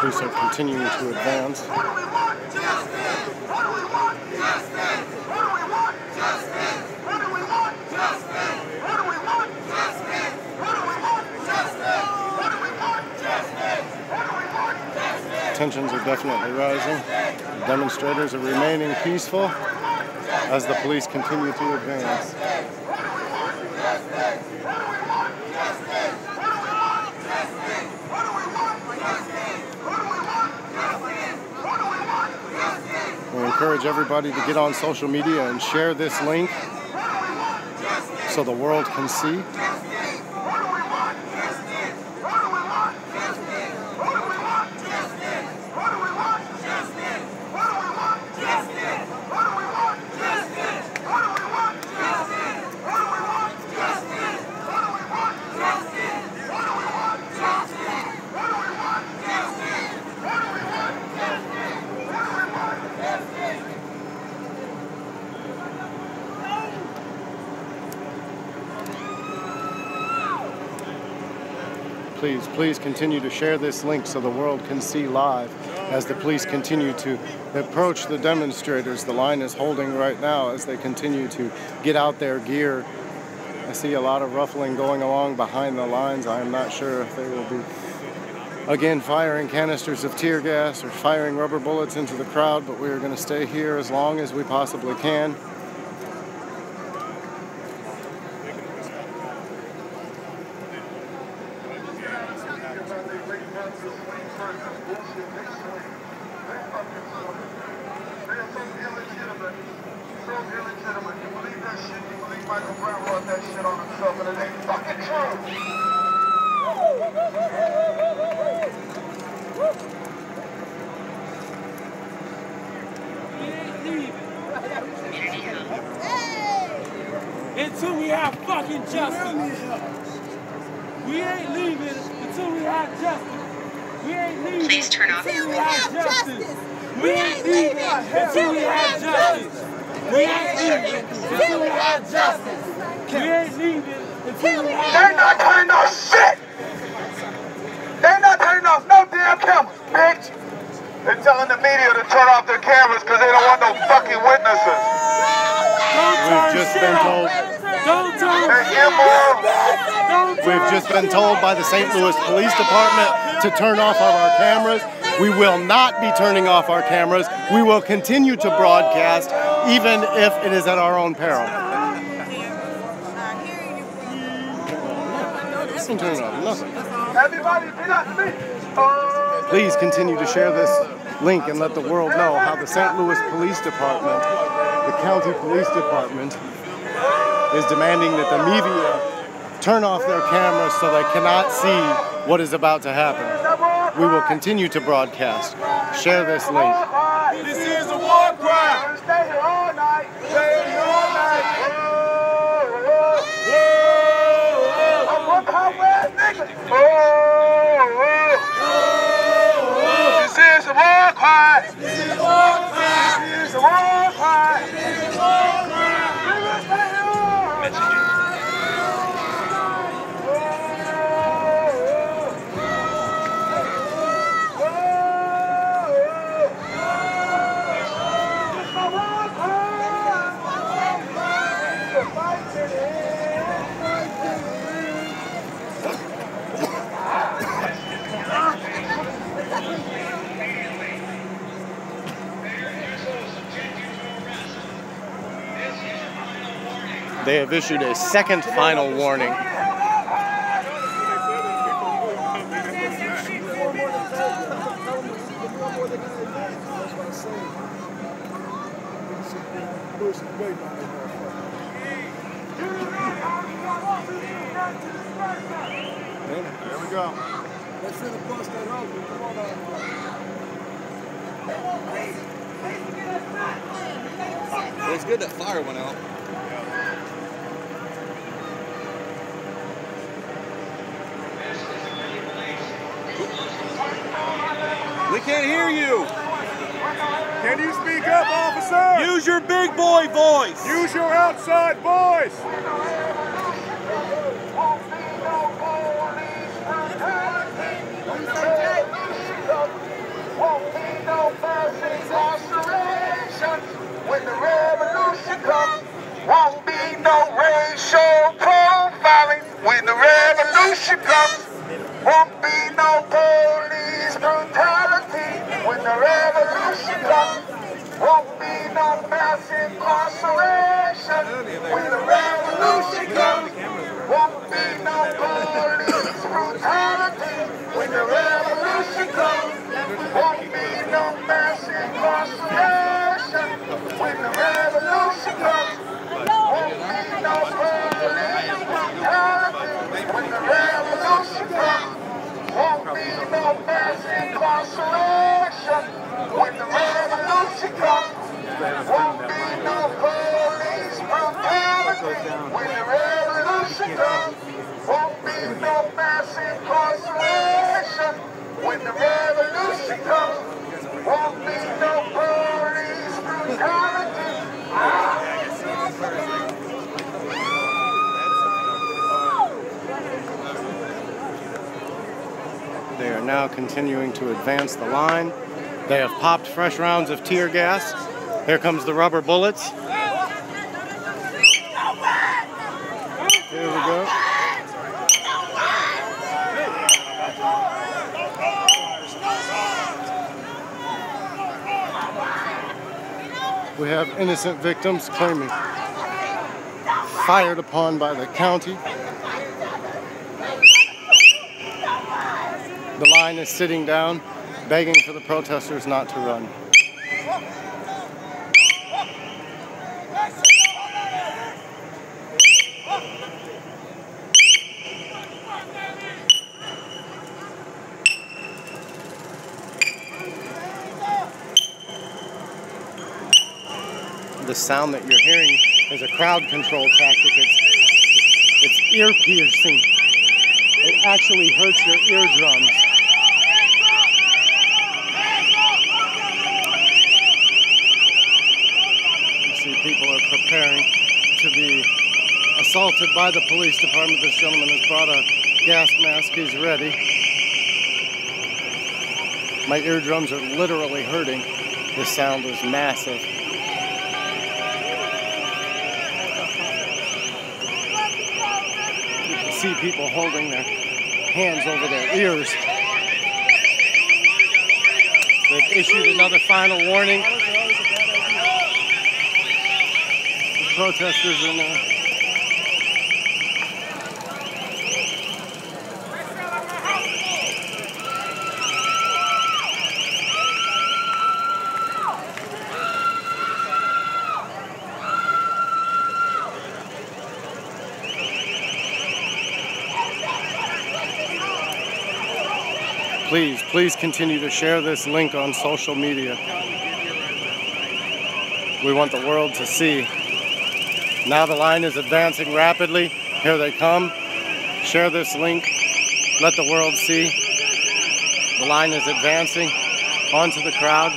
Police are continuing to advance. Tensions are definitely rising. The demonstrators are remaining peaceful as the police continue to advance. We encourage everybody to get on social media and share this link so the world can see. Please continue to share this link so the world can see live as the police continue to approach the demonstrators. The line is holding right now as they continue to get out their gear. I see a lot of ruffling going along behind the lines. I am not sure if they will be, again, firing canisters of tear gas or firing rubber bullets into the crowd, but we are going to stay here as long as we possibly can. Until we have fucking justice. We ain't leaving until we have justice. We ain't leaving. Please turn off. Until we have justice. We ain't leaving until we have justice. We ain't leaving until we have justice. We ain't leaving until we have justice. They're not turning off shit. They're not turning off no damn cameras, bitch. They're telling the media to turn off their cameras because they don't want no fucking witnesses. We've just been told by the St. Louis Police Department to turn off our cameras. We will not be turning off our cameras. We will continue to broadcast, even if it is at our own peril. Nothing turning off, nothing. Everybody, get up to me. Please continue to share this link and let the world know how the St. Louis Police Department, the county police department, is demanding that the media turn off their cameras so they cannot see what is about to happen. We will continue to broadcast. Share this link. This is a war crime. Stay here all night. Stay here all night. I'm one power nigga. This is a war crime. This is a war crime. This is a war crime. This is a war crime. They have issued a second final warning. There we go. Let's see the bus that open. Come on out. It's good that fire went out. We can't hear you. Can you speak up, officer? Use your big boy voice. Use your outside voice. incarceration. When the revolution comes, won't be no police brutality. When the revolution comes, won't be no mass incarceration. When the revolution comes, won't be no police brutality. They are now continuing to advance the line. They have popped fresh rounds of tear gas. Here comes the rubber bullets. Here we go. We have innocent victims claiming fired upon by the county. The line is sitting down, begging for the protesters not to run. The sound that you're hearing is a crowd control tactic. It's ear piercing. It actually hurts your eardrums. You see people are preparing to be assaulted by the police department. This gentleman has brought a gas mask. He's ready. My eardrums are literally hurting. The sound is massive. See people holding their hands over their ears. They've issued another final warning. The protesters are now. Please continue to share this link on social media. We want the world to see. Now the line is advancing rapidly. Here they come. Share this link. Let the world see. The line is advancing onto the crowd.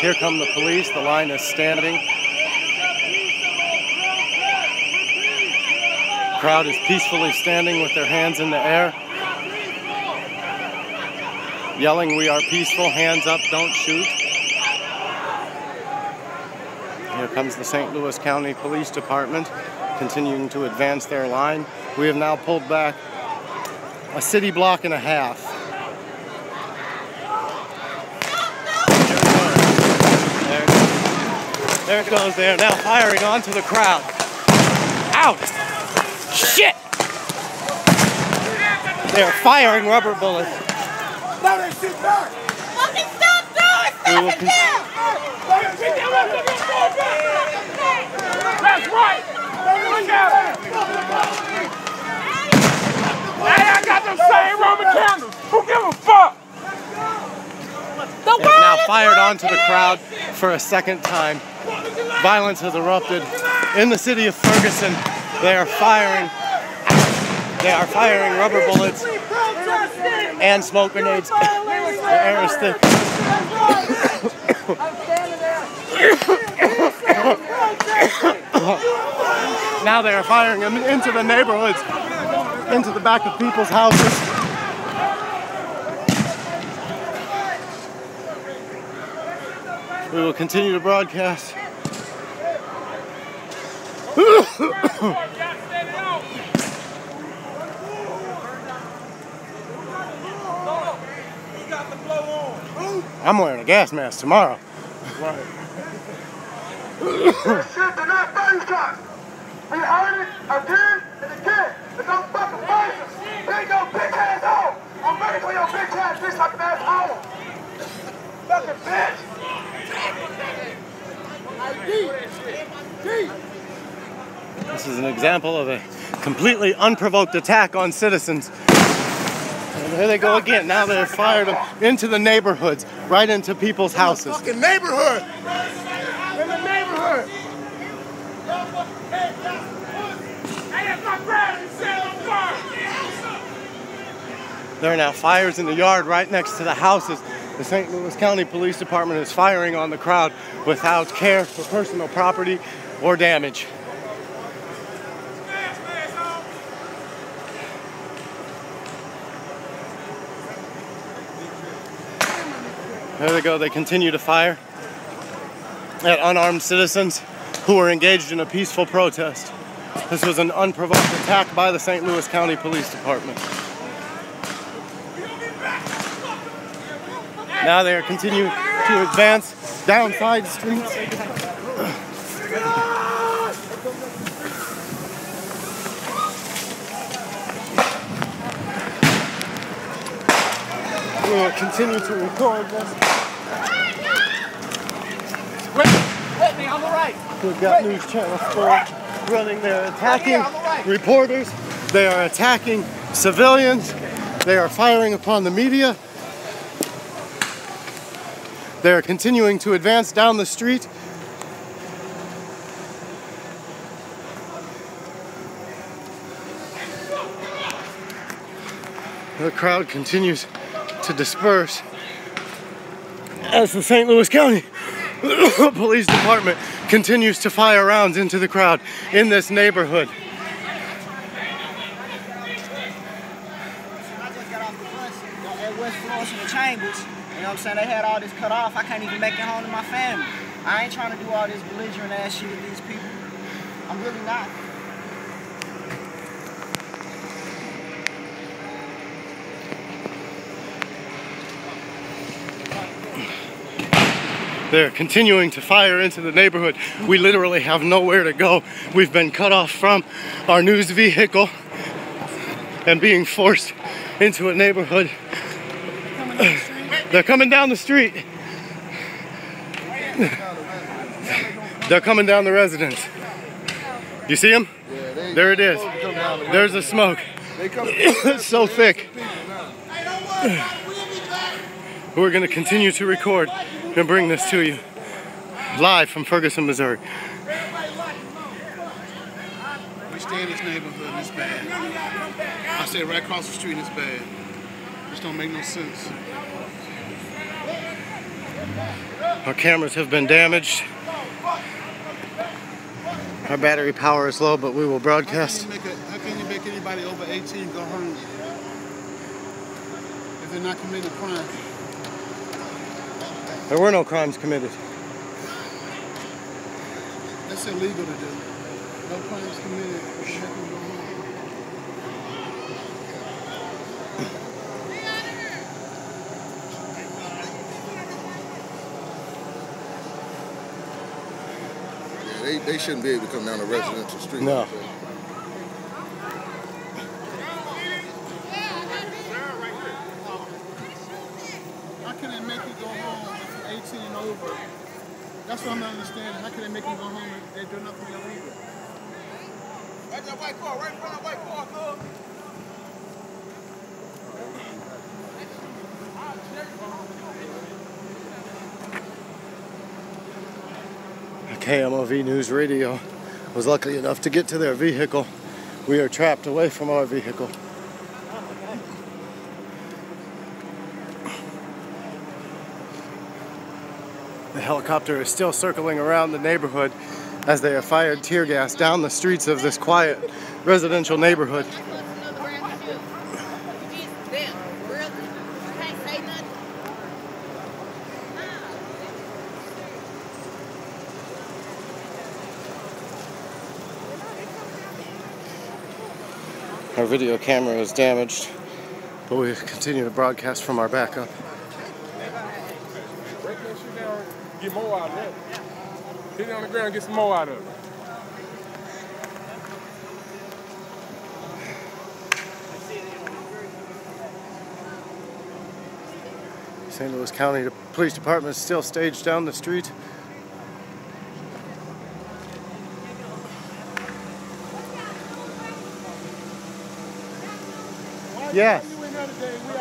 Here come the police. The line is standing. The crowd is peacefully standing with their hands in the air, yelling, "We are peaceful, hands up, don't shoot." Here comes the St. Louis County Police Department, continuing to advance their line. We have now pulled back a city block and a half. There it goes. They are now firing onto the crowd. Ouch! Shit! They are firing rubber bullets. No, they shoot back. Fucking stop throwing stuff at them! That's right! Look at it! Hey, I got them same Roman candles! Who give a fuck? The They have now fired onto the crowd for a second time. Violence has erupted in the city of Ferguson. They are firing rubber bullets and smoke grenades. The air is thick. Now they are firing them into the neighborhoods, into the back of people's houses. We will continue to broadcast. I'm wearing a gas mask tomorrow. This shit do not phase us. We heard it again and again. It's no fucking phase us. Bring your bitch ass home. I'm ready for your bitch ass bitch sucking ass home. Fucking bitch. This is an example of a completely unprovoked attack on citizens. And there they go again. Now they're fired into the neighborhoods, right into people's houses. Fucking neighborhood. In the neighborhood. There are now fires in the yard right next to the houses. The St. Louis County Police Department is firing on the crowd without care for personal property or damage. There they go. They continue to fire at unarmed citizens who were engaged in a peaceful protest. This was an unprovoked attack by the St. Louis County Police Department. Now they are continuing to advance down side streets. We will continue to record this. Wait me on the right. We've got News Channel 4 running. They're attacking reporters. They are attacking civilians. They are firing upon the media. They are continuing to advance down the street. The crowd continues to disperse as the St. Louis County Police Department continues to fire rounds into the crowd in this neighborhood. I just got off the bus at West Florence in the Chambers. You know what I'm saying? They had all this cut off. I can't even make it home to my family. I ain't trying to do all this belligerent ass shit with these people. I'm really not. They're continuing to fire into the neighborhood. We literally have nowhere to go. We've been cut off from our news vehicle and being forced into a neighborhood. They're coming down the street. They're coming down the residence. You see them? There it is. There's the smoke. It's so thick. We're going to continue to record and bring this to you live from Ferguson, Missouri. We stay in this neighborhood and it's bad. I said right across the street and it's bad. This don't make no sense. Our cameras have been damaged. Our battery power is low, but we will broadcast. How can you make anybody over 18 go home if they're not committing a crime? There were no crimes committed. That's illegal to do. No crimes committed. Make them go home. Yeah, they shouldn't be able to come down a residential street. No. Like that. How can they make you go home if you're 18 and over? That's what I'm not understanding. How can they make them go home if they do nothing illegal? Right that white car, right in front of that white car, cuz. KMOV News Radio was lucky enough to get to their vehicle. We are trapped away from our vehicle. The helicopter is still circling around the neighborhood as they have fired tear gas down the streets of this quiet residential neighborhood. Our video camera is damaged, but we continue to broadcast from our backup. Break that shit down, get more out of that. Hit it on the ground, get some more out of it. St. Louis County Police Department is still staged down the street. Why Yes. you in there today? We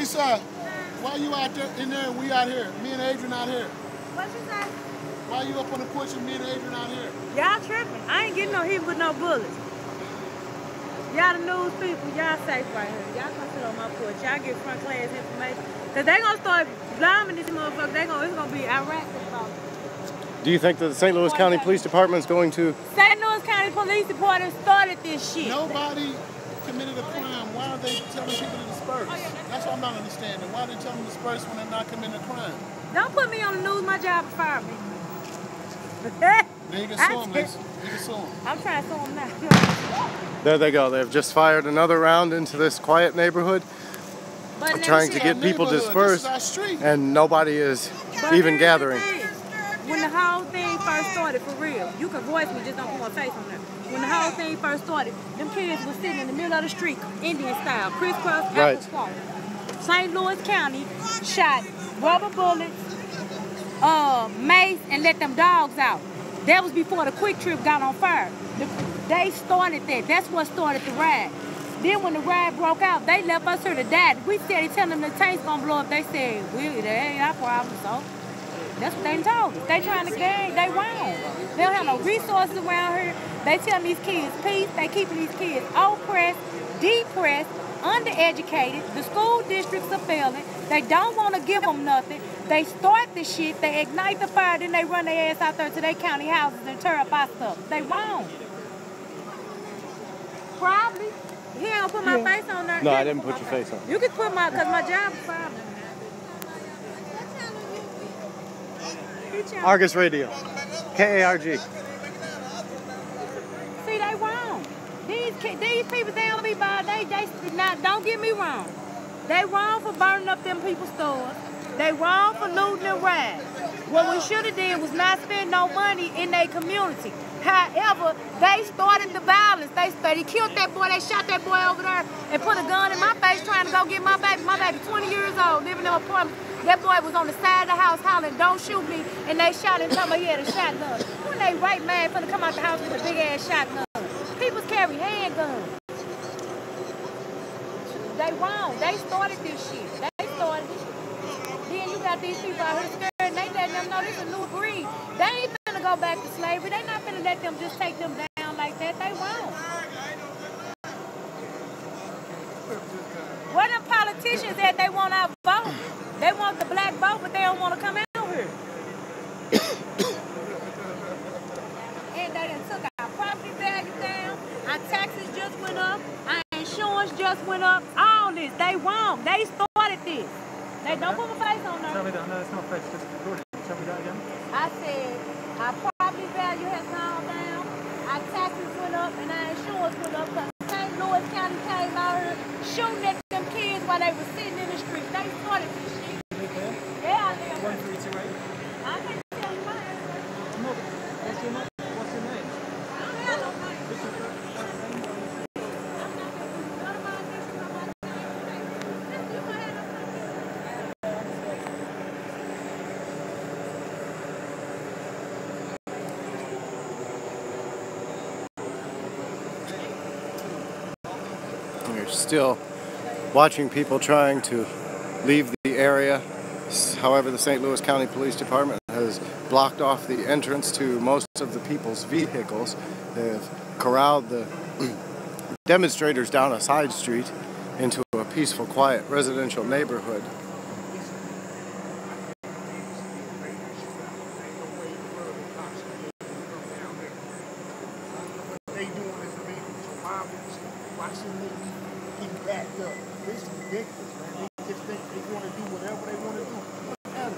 Lisa, why you out there in there and we out here? Me and Adrian out here. What you say? Why you up on the porch and me and Adrian out here? Y'all tripping. I ain't getting no hit with no bullets. Y'all the news people, y'all safe right here. Y'all come sit on my porch. Y'all get front class information. Cause they gonna start blaming this motherfucker. It's gonna be Iraq about it. Do you think that the St. Louis County Police Department is going to... St. Louis County Police Department started this shit. Nobody committed a crime. Why are they telling people to disperse? That's what I'm not understanding. Why are they telling them to disperse when they're not committing a crime? Don't put me on the news. My job is fire me. Then you can sue them, Lisa. You can sue them. I'm trying to sue them now. There they go. They've just fired another round into this quiet neighborhood, trying to get people dispersed, and nobody is even gathering. When the whole thing first started, for real, you can voice me, just don't put my face on there. When the whole thing first started, them kids were sitting in the middle of the street, Indian style, crisscross, apple square. St. Louis County shot rubber bullets, mace, and let them dogs out. That was before the Quick Trip got on fire. They started that. That's what started the riot. Then when the riot broke out, they left us here to die. We started telling them the tank's gonna blow up. They said, that ain't our problem, so. That's what they told us. They trying to gang, they wrong. They don't have no resources around here. They telling these kids peace. They keeping these kids oppressed, depressed, undereducated. The school districts are failing. They don't want to give them nothing. They start the shit, they ignite the fire, then they run their ass out there to their county houses and tear up our stuff. They wrong. Probably. He don't put my face on there. No, I didn't put your face on. You can put my, because my job is fire. Argus Radio, KARG. See, they wrong. These people, they don't be bad. Don't get me wrong. They wrong for burning up them people's stores. They wrong for looting and rioting. What we should have did was not spend no money in their community. However, they started the violence. They killed that boy. They shot that boy over there and put a gun in my face trying to go get my baby. My baby 20 years old, living in an apartment. That boy was on the side of the house hollering, "Don't shoot me," and they shot him, talking about he had a shotgun. When they right man finna come out the house with a big ass shotgun. People carry handguns. They wrong. They started this shit. They started this shit. Then you got these people out here scared and they letting them know this is a new breed. They ain't finna go back to slavery. They not finna let them just take them down like that. They wrong. Where them politicians at? They want our vote. They want the black vote, but they don't want to come out here. And they done took our property value down. Our taxes just went up. Our insurance just went up. All this. They wrong. They started this. They don't put my face on there. Tell me that. No, it's not face. Just recording. Tell me that again. I said our property value has gone down. Our taxes went up and our insurance went up because St. Louis County came out here shooting at them kids while they were sitting in the street. They started this shit. Yeah, I live. 1328. I can't tell you mine. No, what's your name? What's your name? I don't have no name. We're still watching people trying to leave the area. However, the St. Louis County Police Department has blocked off the entrance to most of the people's vehicles. They've corralled the demonstrators down a side street into a peaceful, quiet residential neighborhood. They doing this to me. Watching me keep backed up. This is ridiculous, man. They just think they want to do whatever they want to do. Whatever.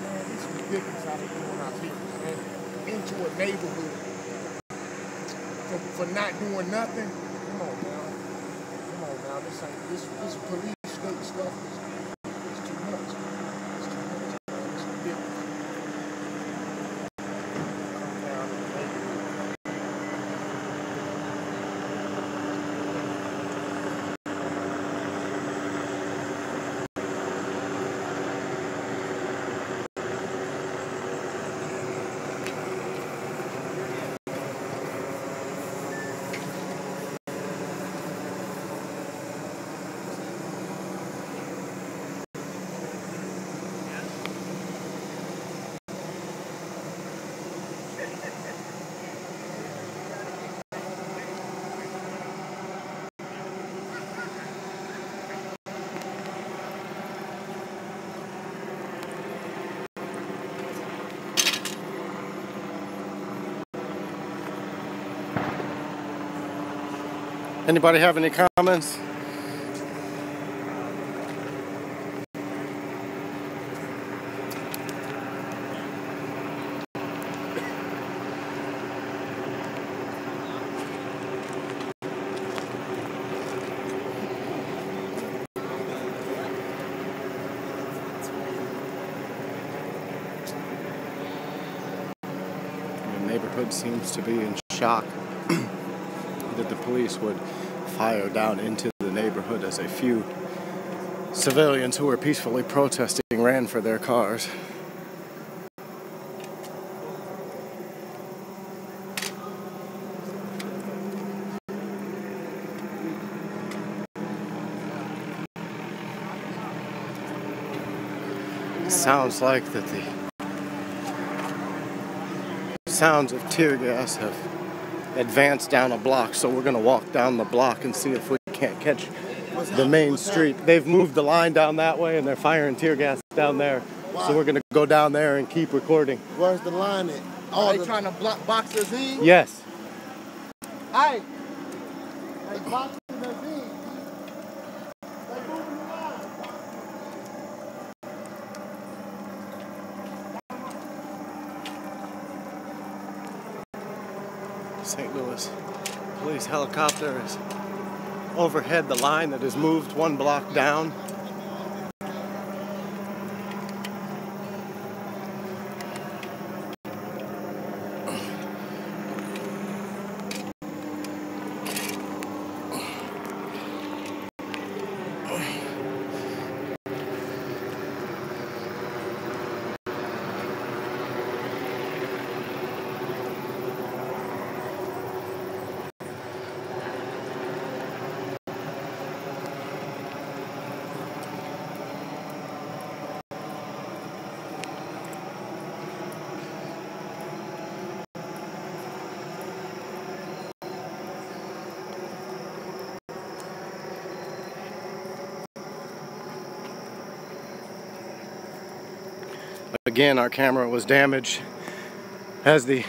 Man, this is ridiculous how they doing our people, man. Into a neighborhood for not doing nothing. Come on now. Come on now. This police state stuff is too much. It's too much. It's ridiculous. Anybody have any comments? The neighborhood seems to be in shock that the police would fire down into the neighborhood as a few civilians who were peacefully protesting ran for their cars. Sounds like that the sounds of tear gas have advanced down a block, so we're going to walk down the block and see if we can't catch the main street. They've moved the line down that way and they're firing tear gas down there. So we're going to go down there and keep recording. Where's the line at? Oh, they trying to box us in? Yes. Hey, boxing us in. They moving the line. St. Louis police helicopter is overhead the line that is moved one block down. Again, our camera was damaged as the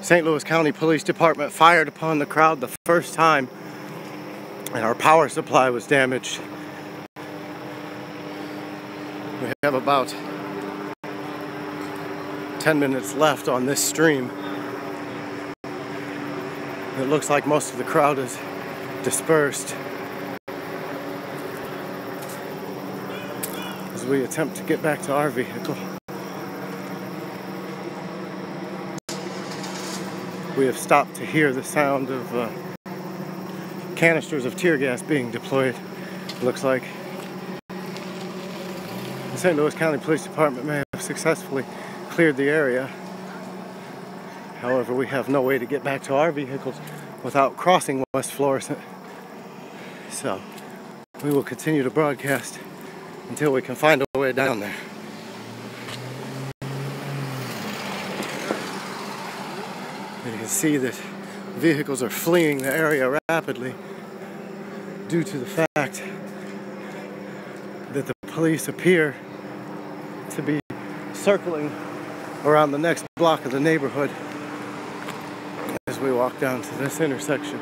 St. Louis County Police Department fired upon the crowd the first time, and our power supply was damaged. We have about 10 minutes left on this stream. It looks like most of the crowd is dispersed as we attempt to get back to our vehicle. We have stopped to hear the sound of canisters of tear gas being deployed. Looks like the St. Louis County Police Department may have successfully cleared the area. However, we have no way to get back to our vehicles without crossing West Florissant. So we will continue to broadcast until we can find a way down there. You can see that vehicles are fleeing the area rapidly due to the fact that the police appear to be circling around the next block of the neighborhood as we walk down to this intersection.